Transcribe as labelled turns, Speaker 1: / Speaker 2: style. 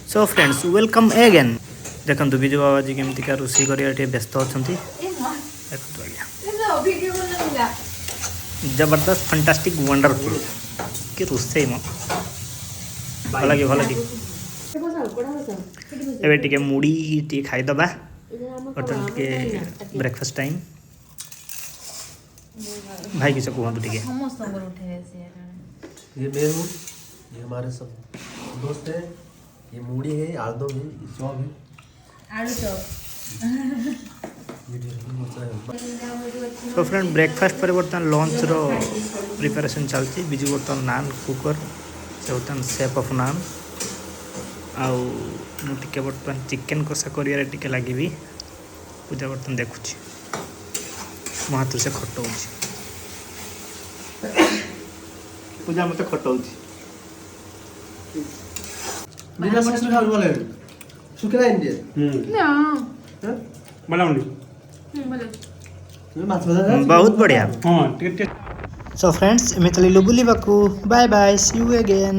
Speaker 1: So friends welcome again. देखो विजु बाबा जी केमती का रोषे कर व्यस्त अच्छा जबरदस्त फंटास्टिक वंडरफुल कि रोषे म भल कि भल कि एबे टिके मुड़ी टी खाईदबा बर्तन टिके ब्रेकफास्ट टाइम भाई किस कहतु टिके
Speaker 2: ये मैं हूँ, ये हमारे सब दोस्त हैं। ये मूड़ी है, आलू है, ये चॉप है,
Speaker 3: आलू चॉप।
Speaker 1: तो फ्रेंड ब्रेकफास्ट पर बर्तमान लंच रो प्रिपरेशन चलती बिजू बर्तमान नान कुकर से बर्तमान शेप ऑफ नान आउ मुझे बर्तमान चिकेन कषा कर लगे पूजा बर्तमान देखुची मो हाथ से खटाऊँ पूजा मत खटाऊँ
Speaker 2: बिना मसाला खाने वाले सुखला इंडिया
Speaker 1: बहुत बढ़िया। सो फ्रेंड्स एम चलिलु बुलिबाकू bye bye see you again.